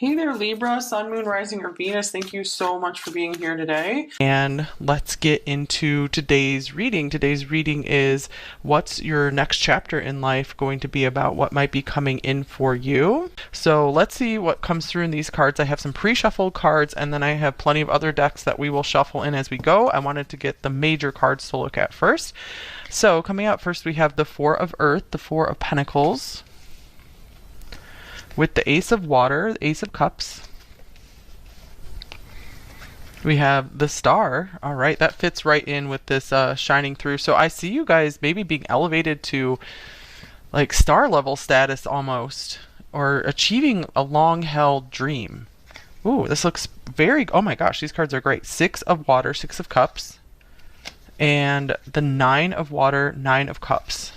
Hey there, Libra, Sun, Moon, Rising, or Venus. Thank you so much for being here today. And let's get into today's reading. Today's reading is what's your next chapter in life going to be about? What might be coming in for you? So let's see what comes through in these cards. I have some pre-shuffled cards, and then I have plenty of other decks that we will shuffle in as we go. I wanted to get the major cards to look at first. So coming out first, we have the Four of Earth, the Four of Pentacles, with the Ace of Water, the Ace of Cups. We have the Star. All right, that fits right in with this shining through. So I see you guys maybe being elevated to like star level status almost, or achieving a long held dream. Ooh, this looks very, oh my gosh, these cards are great. Six of Water, Six of Cups, and the Nine of Water, Nine of Cups.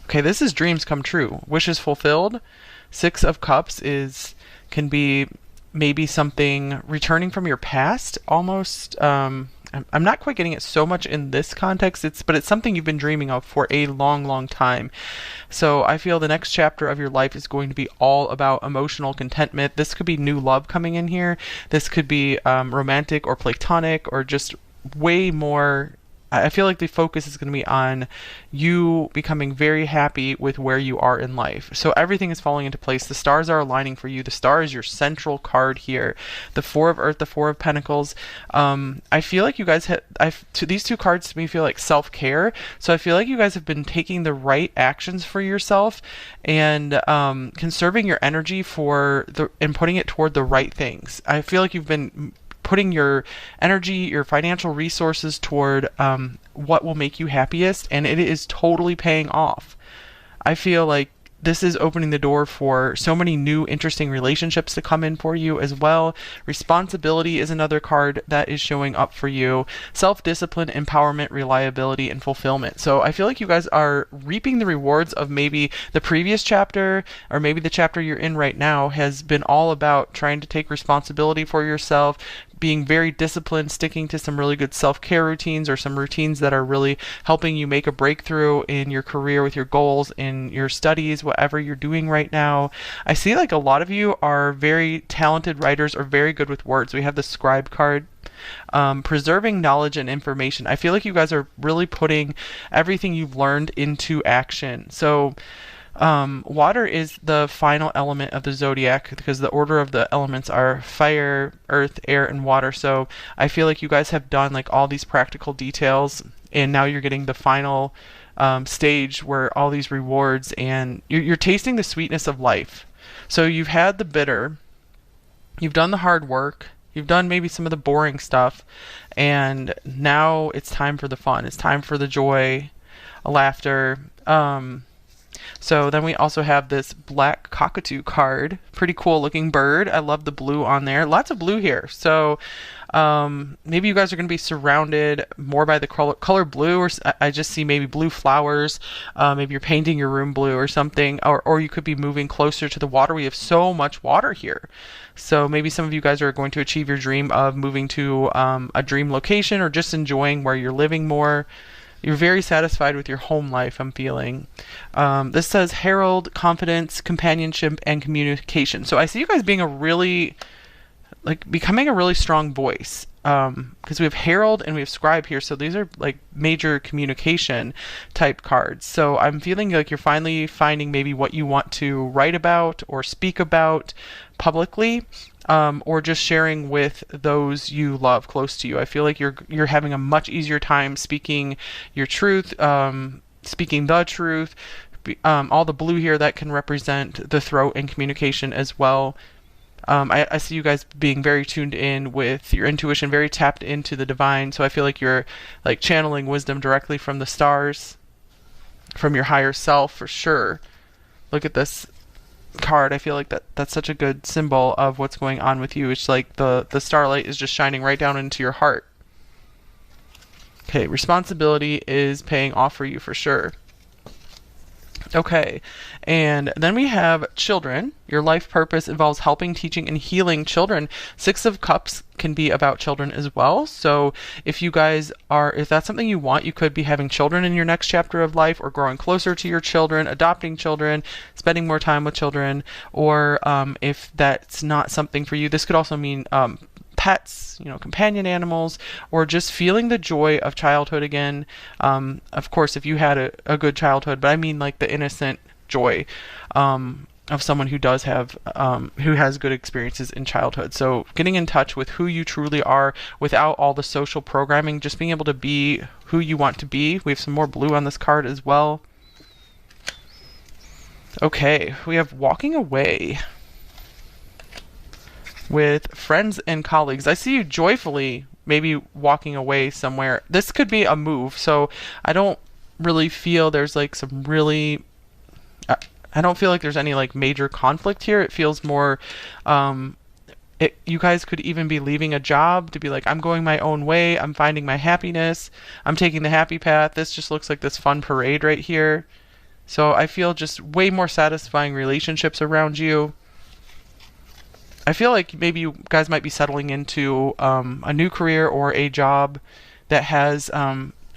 Okay, this is dreams come true, wishes fulfilled. Six of Cups can be maybe something returning from your past, almost. I'm not quite getting it so much in this context, but it's something you've been dreaming of for a long, long time. So I feel the next chapter of your life is going to be all about emotional contentment. This could be new love coming in here. This could be romantic or platonic, or just way more. I feel like the focus is going to be on you becoming very happy with where you are in life. So everything is falling into place. The stars are aligning for you. The star is your central card here. The Four of Earth, the Four of Pentacles. I feel like you guys these two cards to me feel like self-care. So I feel like you guys have been taking the right actions for yourself and conserving your energy and putting it toward the right things. I feel like you've been putting your energy, your financial resources toward what will make you happiest, and it is totally paying off. I feel like this is opening the door for so many new interesting relationships to come in for you as well. Responsibility is another card that is showing up for you. Self-discipline, empowerment, reliability, and fulfillment. So I feel like you guys are reaping the rewards of maybe the previous chapter, or maybe the chapter you're in right now has been all about trying to take responsibility for yourself, being very disciplined, sticking to some really good self-care routines, or some routines that are really helping you make a breakthrough in your career with your goals, in your studies, whatever you're doing right now. I see like a lot of you are very talented writers or very good with words. We have the Scribe card. Preserving knowledge and information. I feel like you guys are really putting everything you've learned into action. So water is the final element of the zodiac, because the order of the elements are fire, earth, air, and water. So I feel like you guys have done like all these practical details, and now you're getting the final stage where all these rewards, and you're tasting the sweetness of life. So you've had the bitter, you've done the hard work, you've done maybe some of the boring stuff, and now it's time for the fun. It's time for the joy, laughter. So then we also have this black cockatoo card. Pretty cool looking bird. I love the blue on there. Lots of blue here. So maybe you guys are going to be surrounded more by the color blue, or I just see maybe blue flowers. Maybe you're painting your room blue or something, or you could be moving closer to the water. We have so much water here. So maybe some of you guys are going to achieve your dream of moving to a dream location, or just enjoying where you're living more. You're very satisfied with your home life, I'm feeling. This says herald, confidence, companionship, and communication. So I see you guys being becoming a really strong voice. Because we have herald and we have scribe here. So these are like major communication type cards. So I'm feeling like you're finally finding maybe what you want to write about or speak about publicly. Or just sharing with those you love close to you. I feel like you're having a much easier time speaking your truth, speaking the truth. All the blue here, that can represent the throat and communication as well. I see you guys being very tuned in with your intuition, very tapped into the divine. So I feel like you're like channeling wisdom directly from the stars, from your higher self for sure. Look at this card. I feel like that's such a good symbol of what's going on with you. It's like the starlight is just shining right down into your heart. Okay, responsibility is paying off for you for sure. Okay. And then we have children. Your life purpose involves helping, teaching, and healing children. Six of Cups can be about children as well. So if that's something you want, you could be having children in your next chapter of life, or growing closer to your children, adopting children, spending more time with children. Or if that's not something for you, this could also mean pets, companion animals, or just feeling the joy of childhood again. Of course, if you had a good childhood, but I mean like the innocent joy of someone who has good experiences in childhood. So getting in touch with who you truly are without all the social programming, just being able to be who you want to be. We have some more blue on this card as well. Okay, we have walking away with friends and colleagues. I see you joyfully maybe walking away somewhere. This could be a move. So I don't really feel there's like some really I don't feel like there's any like major conflict here. It feels more you guys could even be leaving a job to be like, I'm going my own way. I'm finding my happiness. I'm taking the happy path. This just looks like this fun parade right here. So I feel just way more satisfying relationships around you. I feel like maybe you guys might be settling into a new career or a job that has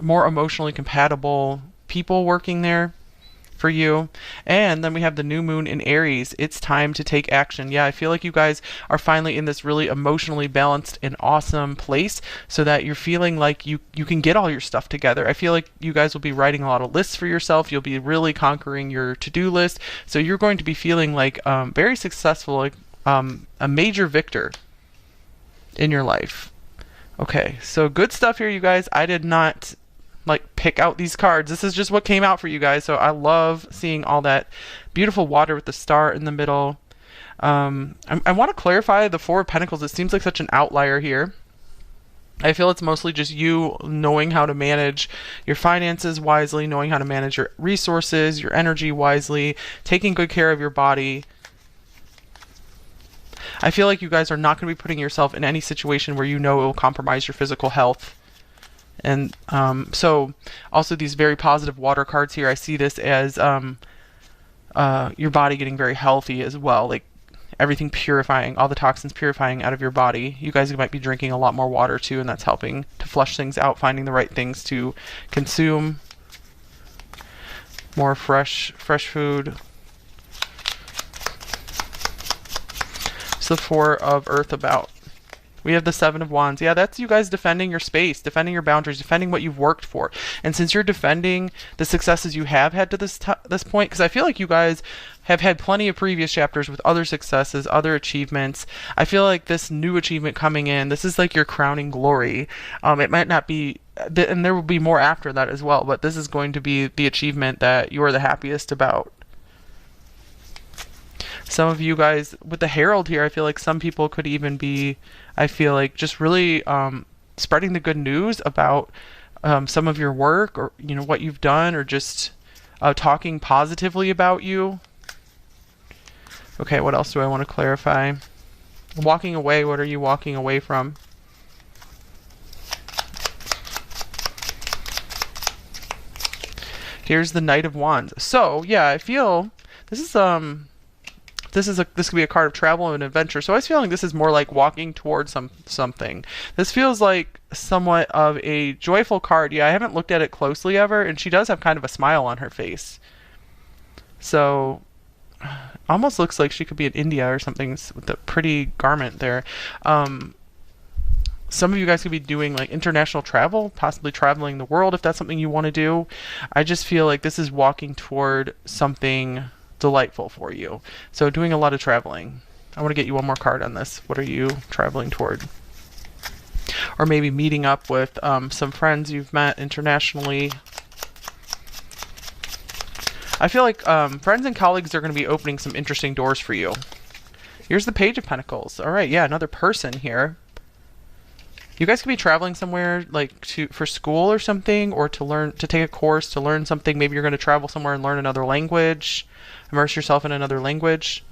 more emotionally compatible people working there for you. And then we have the new moon in Aries. It's time to take action. Yeah, I feel like you guys are finally in this really emotionally balanced and awesome place, so that you're feeling like you can get all your stuff together. I feel like you guys will be writing a lot of lists for yourself. You'll be really conquering your to-do list. So you're going to be feeling like very successful, like a major victor in your life. Okay, so good stuff here, you guys. I did not like pick out these cards. This is just what came out for you guys. So I love seeing all that beautiful water with the star in the middle. I want to clarify the Four of Pentacles. It seems like such an outlier here. I feel it's mostly just you knowing how to manage your finances wisely, knowing how to manage your resources, your energy wisely, taking good care of your body. I feel like you guys are not going to be putting yourself in any situation where you know it will compromise your physical health. And so also these very positive water cards here, I see this as your body getting very healthy as well, like everything purifying, all the toxins purifying out of your body. You guys might be drinking a lot more water too, and that's helping to flush things out, finding the right things to consume. More fresh food. It's the Four of Earth about. We have the Seven of Wands. Yeah, that's you guys defending your space, defending your boundaries, defending what you've worked for. And since you're defending the successes you have had to this point, because I feel like you guys have had plenty of previous chapters with other successes, other achievements. I feel like this new achievement coming in, this is like your crowning glory. It might not be, and there will be more after that as well, but this is going to be the achievement that you are the happiest about. Some of you guys with the Herald here, I feel like some people could even be, I feel like, just really spreading the good news about some of your work, or what you've done, or just talking positively about you. Okay, what else do I want to clarify? Walking away, what are you walking away from? Here's the Knight of Wands. So yeah, I feel this is this could be a card of travel and adventure. So I was feeling this is more like walking towards something. This feels like somewhat of a joyful card. Yeah, I haven't looked at it closely ever, and she does have kind of a smile on her face. So almost looks like she could be in India or something with a pretty garment there. Some of you guys could be doing like international travel, possibly traveling the world if that's something you want to do. I just feel like this is walking toward something delightful for you. So doing a lot of traveling. I want to get you one more card on this. What are you traveling toward? Or maybe meeting up with some friends you've met internationally. I feel like friends and colleagues are going to be opening some interesting doors for you. Here's the Page of Pentacles. All right, yeah, another person here. You guys could be traveling somewhere like for school or something, or to take a course, to learn something. Maybe you're going to travel somewhere and learn another language, immerse yourself in another language.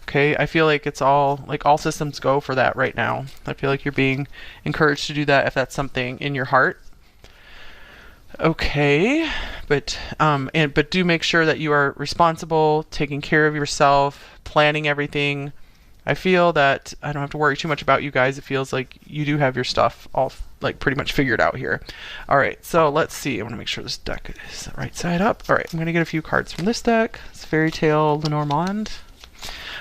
Okay, I feel like it's all systems go for that right now. I feel like you're being encouraged to do that if that's something in your heart. Okay, but do make sure that you are responsible, taking care of yourself, planning everything. I feel that I don't have to worry too much about you guys. It feels like you do have your stuff all like pretty much figured out here. All right, so let's see. I want to make sure this deck is the right side up. All right, I'm going to get a few cards from this deck. It's Fairy Tale Lenormand.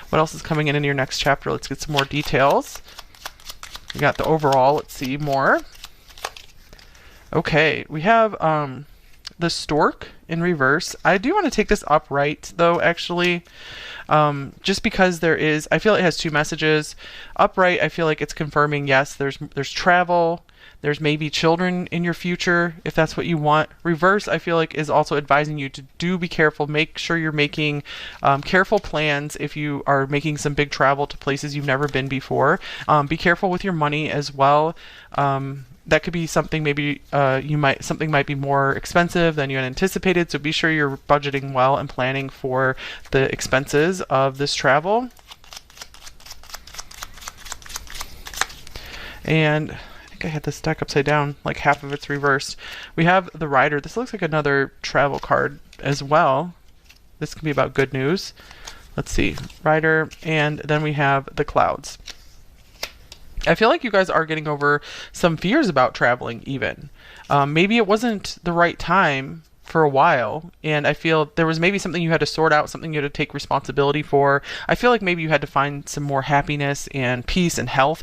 What else is coming in your next chapter? Let's get some more details. We got the overall. Let's see more. Okay, we have the Stork in reverse. I do want to take this upright though, actually. Just because I feel it has two messages. Upright, I feel like it's confirming, yes, there's travel, there's maybe children in your future, if that's what you want. Reverse, I feel like, is also advising you to be careful, make sure you're making careful plans if you are making some big travel to places you've never been before. Be careful with your money as well. That could be something maybe something might be more expensive than you had anticipated, so be sure you're budgeting well and planning for the expenses of this travel. And I think I had this deck upside down, like half of it's reversed. We have the Rider. This looks like another travel card as well. This can be about good news. Let's see, Rider, and then we have the Clouds. I feel like you guys are getting over some fears about traveling even. Maybe it wasn't the right time for a while, and I feel there was maybe something you had to sort out, something you had to take responsibility for. I feel like maybe you had to find some more happiness and peace and health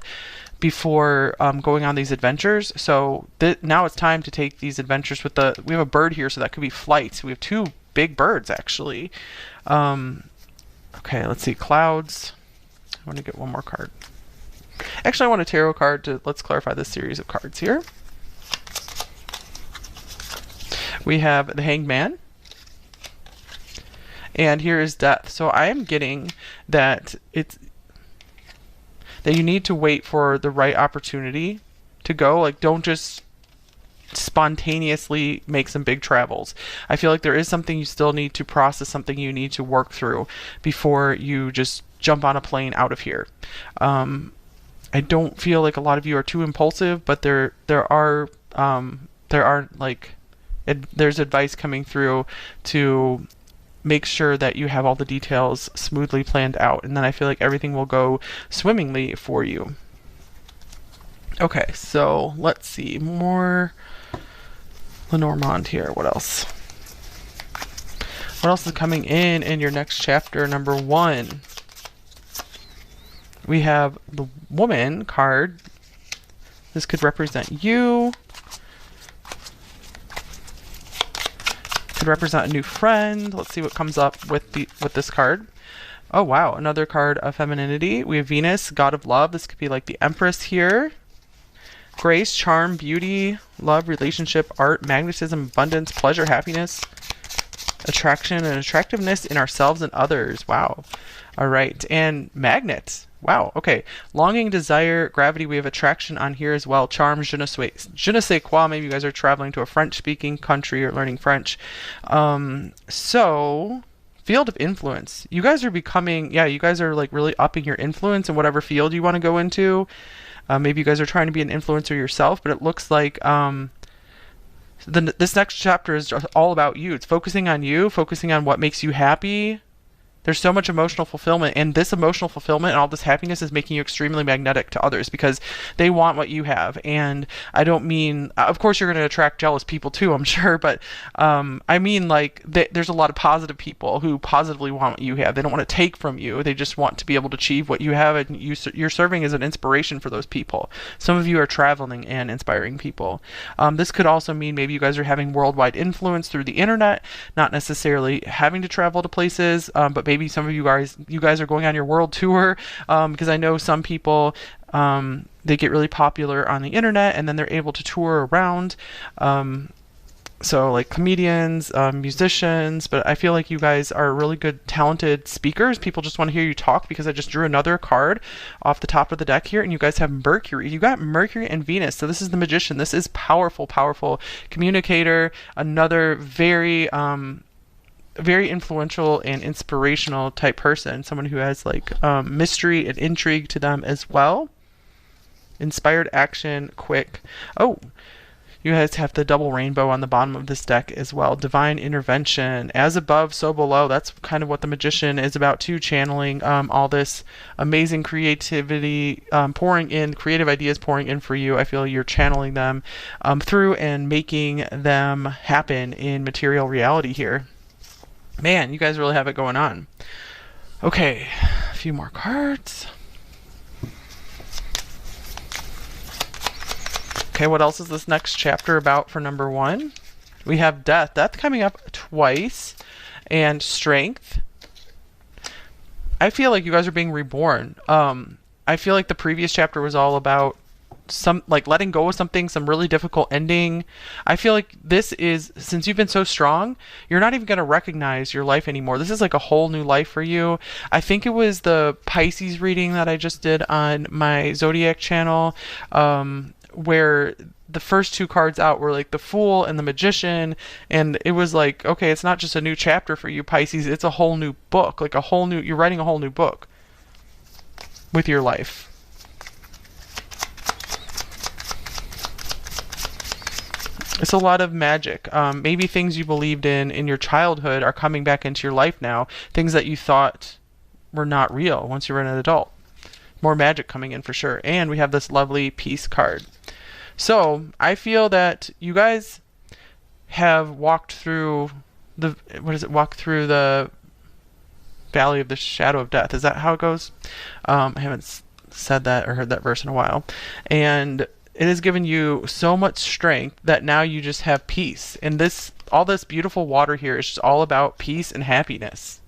before going on these adventures. So now it's time to take these adventures with we have a bird here, so that could be flight. We have two big birds, actually. Okay, let's see, Clouds. I want to get one more card. Actually, I want a tarot card let's clarify this series of cards here. We have the Hanged Man. And here is Death. So I am getting that that you need to wait for the right opportunity to go. Like, don't just spontaneously make some big travels. I feel like there is something you still need to process, something you need to work through before you just jump on a plane out of here. I don't feel like a lot of you are too impulsive, but there's advice coming through to make sure that you have all the details smoothly planned out, and then I feel like everything will go swimmingly for you. Okay, so let's see more Lenormand here. What else? What else is coming in your next chapter, number 1? We have the Woman card. This could represent you. Could represent a new friend. Let's see what comes up with this card. Oh wow, another card of femininity. We have Venus, God of Love. This could be like the Empress here. Grace, charm, beauty, love, relationship, art, magnetism, abundance, pleasure, happiness, attraction, and attractiveness in ourselves and others. Wow. All right, and Magnet. Wow, okay. Longing, desire, gravity, we have attraction on here as well. Charm, je ne sais quoi. Maybe you guys are traveling to a French-speaking country or learning French. So, field of influence. You guys are you guys are like really upping your influence in whatever field you want to go into. Maybe you guys are trying to be an influencer yourself, but it looks like this next chapter is all about you. It's focusing on you, focusing on what makes you happy. There's so much emotional fulfillment, and this emotional fulfillment and all this happiness is making you extremely magnetic to others because they want what you have. And I don't mean, of course, you're going to attract jealous people too, I'm sure, but I mean, like, there's a lot of positive people who positively want what you have. They don't want to take from you. They just want to be able to achieve what you have, and you're serving as an inspiration for those people. Some of you are traveling and inspiring people. This could also mean maybe you guys are having worldwide influence through the internet, not necessarily having to travel to places, but maybe some of you guys are going on your world tour, because I know some people, they get really popular on the internet and then they're able to tour around. So like comedians, musicians, but I feel like you guys are really good, talented speakers. People just want to hear you talk because I just drew another card off the top of the deck here, and you guys have Mercury. You got Mercury and Venus. So this is the Magician. This is powerful, powerful communicator. Another very influential and inspirational type person, someone who has like mystery and intrigue to them as well. Inspired action, quick. Oh, You guys have the double rainbow on the bottom of this deck as well. Divine intervention. As above, so below. That's kind of what the Magician is about too, channeling all this amazing creativity, pouring in, creative ideas pouring in for you. I feel you're channeling them through and making them happen in material reality here. Man, you guys really have it going on. Okay, a few more cards. Okay, what else is this next chapter about for number 1? We have death. Death coming up twice. And strength. I feel like you guys are being reborn. I feel like the previous chapter was all about some like letting go of something, some really difficult ending. I feel like this is, since you've been so strong, you're not even going to recognize your life anymore. This is like a whole new life for you. I think it was the Pisces reading that I just did on my Zodiac channel, where the first 2 cards out were like the Fool and the Magician, and it was like, okay, it's not just a new chapter for you, Pisces, it's a whole new book, like a whole new, you're writing a whole new book with your life. It's a lot of magic. Maybe things you believed in your childhood are coming back into your life now, things that you thought were not real once you were an adult. More magic coming in for sure. And we have this lovely peace card. So I feel that you guys have walked through the, walk through the valley of the shadow of death. Is that how it goes? I haven't said that or heard that verse in a while. And it has given you so much strength that now you just have peace. And all this beautiful water here is just all about peace and happiness.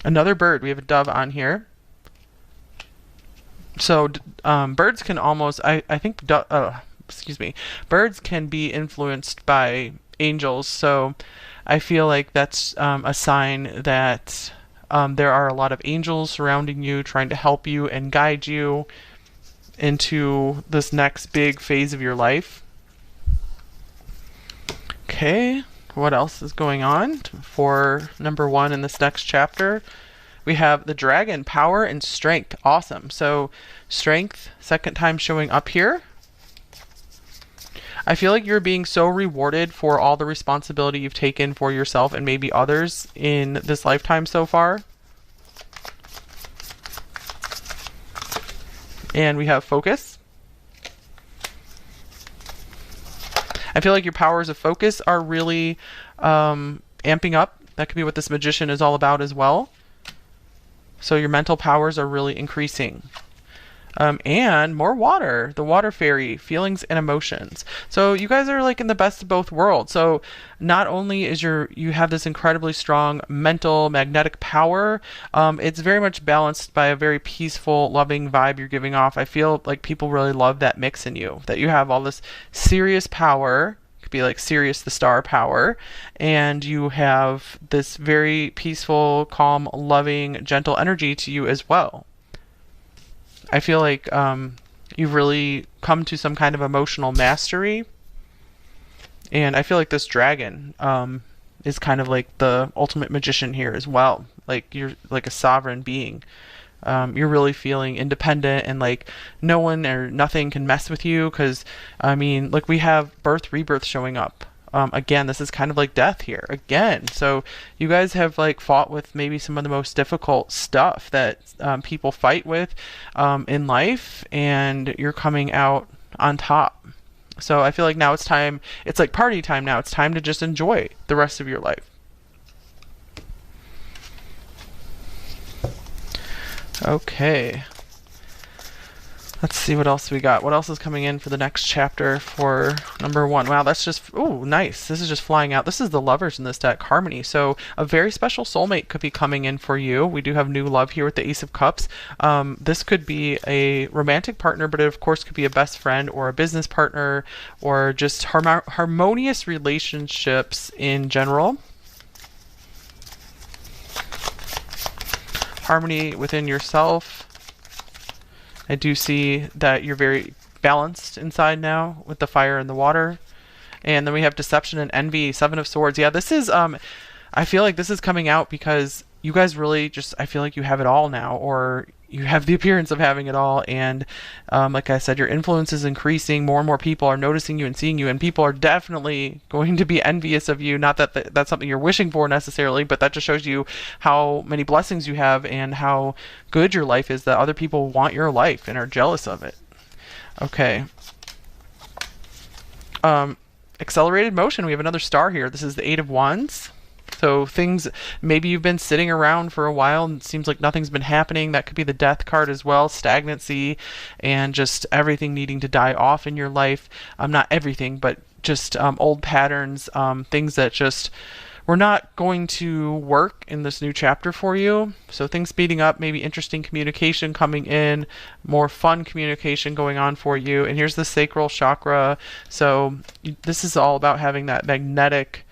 Another bird. We have a dove on here. So birds can almost, I think, birds can be influenced by angels. So I feel like that's a sign that there are a lot of angels surrounding you, trying to help you and guide you into this next big phase of your life. Okay, what else is going on for number 1 in this next chapter? We have the dragon, power and strength. Awesome. So strength, second time showing up here. I feel like you're being so rewarded for all the responsibility you've taken for yourself and maybe others in this lifetime so far. And we have focus. I feel like your powers of focus are really amping up. That could be what this Magician is all about as well. So your mental powers are really increasing. And more water, the water fairy, feelings and emotions. So you guys are like in the best of both worlds. So not only is you have this incredibly strong mental magnetic power, it's very much balanced by a very peaceful, loving vibe you're giving off. I feel like people really love that mix in you, that you have all this serious power, could be like Sirius the star power, and you have this very peaceful, calm, loving, gentle energy to you as well. I feel like you've really come to some kind of emotional mastery. And I feel like this dragon is kind of like the ultimate magician here as well. Like you're like a sovereign being. You're really feeling independent and like no one or nothing can mess with you. Because, I mean, like we have birth, rebirth showing up. Again, this is kind of like death here again. So you guys have like fought with maybe some of the most difficult stuff that people fight with in life, and you're coming out on top. So I feel like now it's time, it's like party time now. It's time to just enjoy the rest of your life. Okay. Let's see what else we got. What else is coming in for the next chapter for number 1? Wow, that's just, ooh, nice. This is just flying out. This is the lovers in this deck, harmony. So a very special soulmate could be coming in for you. We do have new love here with the Ace of Cups. This could be a romantic partner, but it of course could be a best friend or a business partner or just harmonious relationships in general. Harmony within yourself. I do see that you're very balanced inside now with the fire and the water. And then we have deception and envy, 7 of Swords. Yeah, this is, I feel like this is coming out because you guys really just, I feel like you have it all now, or you have the appearance of having it all, and like I said, your influence is increasing. More and more people are noticing you and seeing you, and people are definitely going to be envious of you. Not that that's something you're wishing for necessarily, but that just shows you how many blessings you have and how good your life is, that other people want your life and are jealous of it. Okay. Accelerated motion. We have another star here. This is the Eight of Wands. So things, maybe you've been sitting around for a while and it seems like nothing's been happening. That could be the Death card as well, stagnancy and just everything needing to die off in your life. Not everything, but just old patterns, things that just were not going to work in this new chapter for you. So things speeding up, maybe interesting communication coming in, more fun communication going on for you. And here's the sacral chakra. So this is all about having that magnetic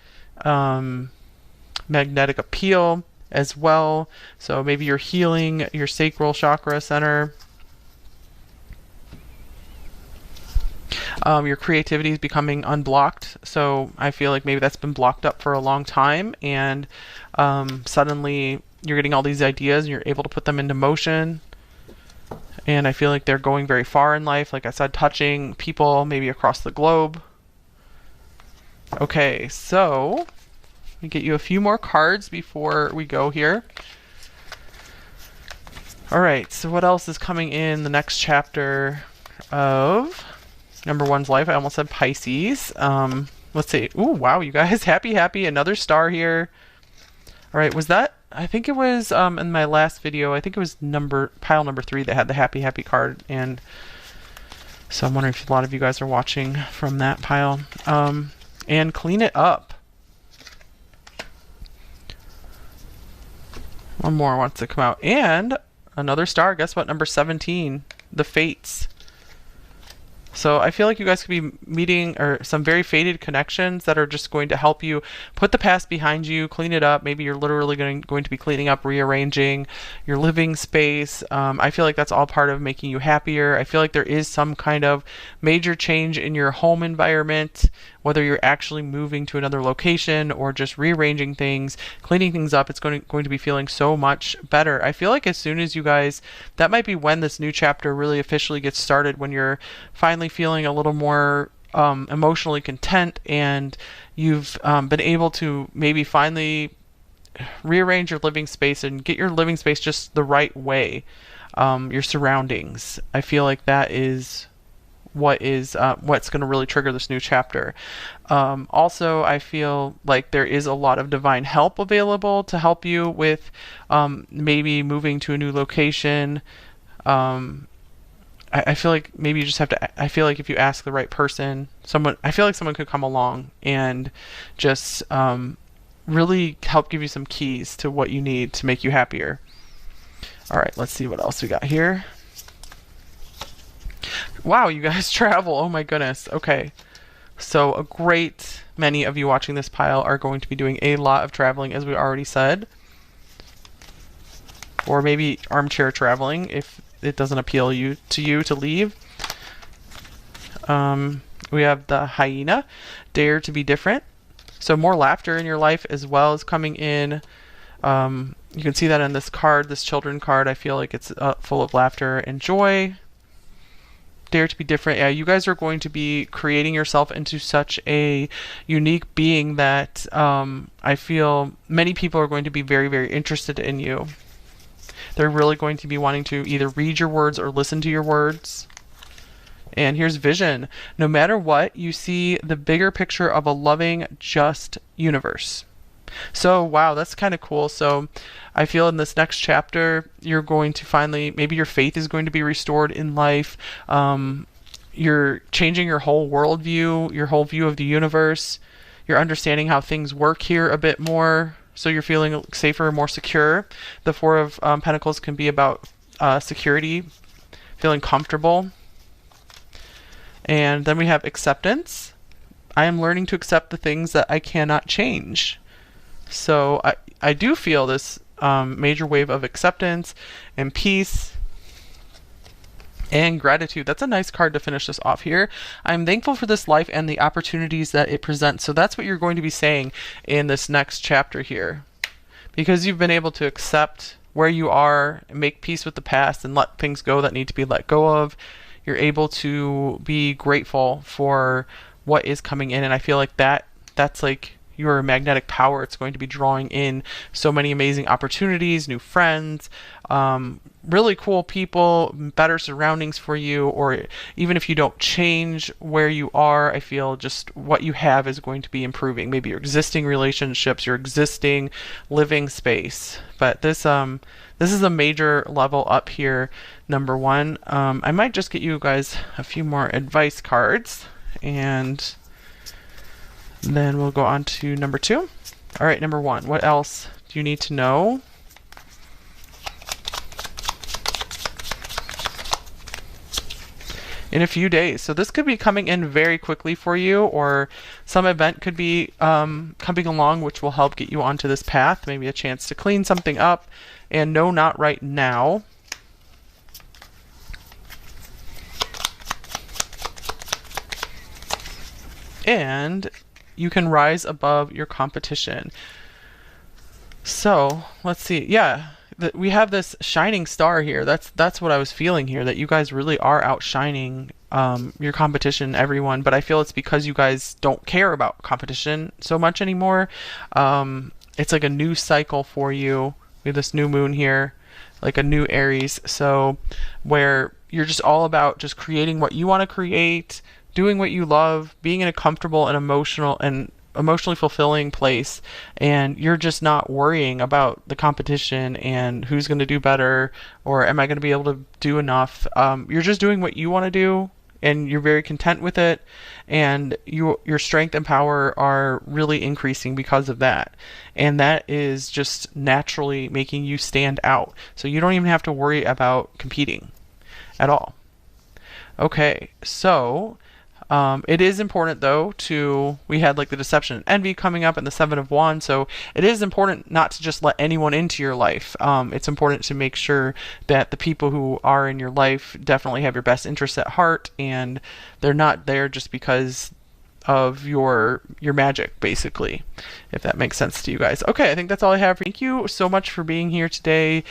appeal as well. So maybe you're healing your sacral chakra center. Your creativity is becoming unblocked. So I feel like maybe that's been blocked up for a long time, and suddenly you're getting all these ideas and you're able to put them into motion. And I feel like they're going very far in life. Like I said, touching people maybe across the globe. Okay, so let me get you a few more cards before we go here. All right, so what else is coming in the next chapter of number one's life? I almost said Pisces. Let's see. Ooh, wow, you guys. Happy, another star here. All right, was that, I think it was in my last video, I think it was pile number 3 that had the happy card. And so I'm wondering if a lot of you guys are watching from that pile. And clean it up. One more wants to come out. And another star. Guess what? Number 17. The Fates. So I feel like you guys could be meeting or some very fated connections that are just going to help you put the past behind you, clean it up. Maybe you're literally going to be cleaning up, rearranging your living space. I feel like that's all part of making you happier. I feel like there is some kind of major change in your home environment, whether you're actually moving to another location or just rearranging things, cleaning things up. It's going to be feeling so much better. I feel like as soon as you guys, that might be when this new chapter really officially gets started, when you're finally feeling a little more emotionally content and you've been able to maybe finally rearrange your living space and get your living space just the right way, your surroundings. I feel like that is what's going to really trigger this new chapter. Also, I feel like there is a lot of divine help available to help you with maybe moving to a new location. I feel like maybe you just have to, I feel like if you ask the right person, I feel like someone could come along and just really help give you some keys to what you need to make you happier. All right, let's see what else we got here. Wow, you guys travel. Oh my goodness. Okay. So a great many of you watching this pile are going to be doing a lot of traveling, as we already said. Or maybe armchair traveling if it doesn't appeal to you to leave. We have the hyena, dare to be different. So more laughter in your life as well as coming in. You can see that in this card, this children card. I feel like it's full of laughter and joy. Dare to be different. Yeah, you guys are going to be creating yourself into such a unique being that I feel many people are going to be very, very interested in you. They're really going to be wanting to either read your words or listen to your words. And here's vision. No matter what, you see the bigger picture of a loving, just universe. So, wow, that's kind of cool. So I feel in this next chapter, you're going to finally, maybe your faith is going to be restored in life. You're changing your whole worldview, your whole view of the universe. You're understanding how things work here a bit more. So you're feeling safer, more secure. The Four of Pentacles can be about security, feeling comfortable. And then we have acceptance. I am learning to accept the things that I cannot change. So I do feel this major wave of acceptance and peace and gratitude. That's a nice card to finish this off here. I'm thankful for this life and the opportunities that it presents. So that's what you're going to be saying in this next chapter here. Because you've been able to accept where you are, make peace with the past, and let things go that need to be let go of. You're able to be grateful for what is coming in, and I feel like that's like your magnetic power. It's going to be drawing in so many amazing opportunities, new friends, really cool people, better surroundings for you, or even if you don't change where you are, I feel just what you have is going to be improving. Maybe your existing relationships, your existing living space. But this is a major level up here, number one. I might just get you guys a few more advice cards, and then we'll go on to number two. All right, number one, what else do you need to know? In a few days. So this could be coming in very quickly for you, or some event could be coming along which will help get you onto this path, maybe a chance to clean something up. And no, not right now. And you can rise above your competition. So let's see. Yeah, we have this shining star here. That's what I was feeling here, that you guys really are outshining your competition, everyone. But I feel it's because you guys don't care about competition so much anymore. It's like a new cycle for you. We have this new moon here, like a new Aries. So where you're just all about just creating what you want to create, doing what you love, being in a comfortable and emotionally fulfilling place, and you're just not worrying about the competition and who's going to do better, or am I going to be able to do enough. You're just doing what you want to do, and you're very content with it, and your strength and power are really increasing because of that, and that is just naturally making you stand out, so you don't even have to worry about competing at all. Okay, so it is important though we had like the deception and envy coming up and the Seven of Wands, so it is important not to just let anyone into your life. It's important to make sure that the people who are in your life definitely have your best interests at heart, and they're not there just because of your magic, basically, if that makes sense to you guys. Okay, I think that's all I have. Thank you so much for being here today.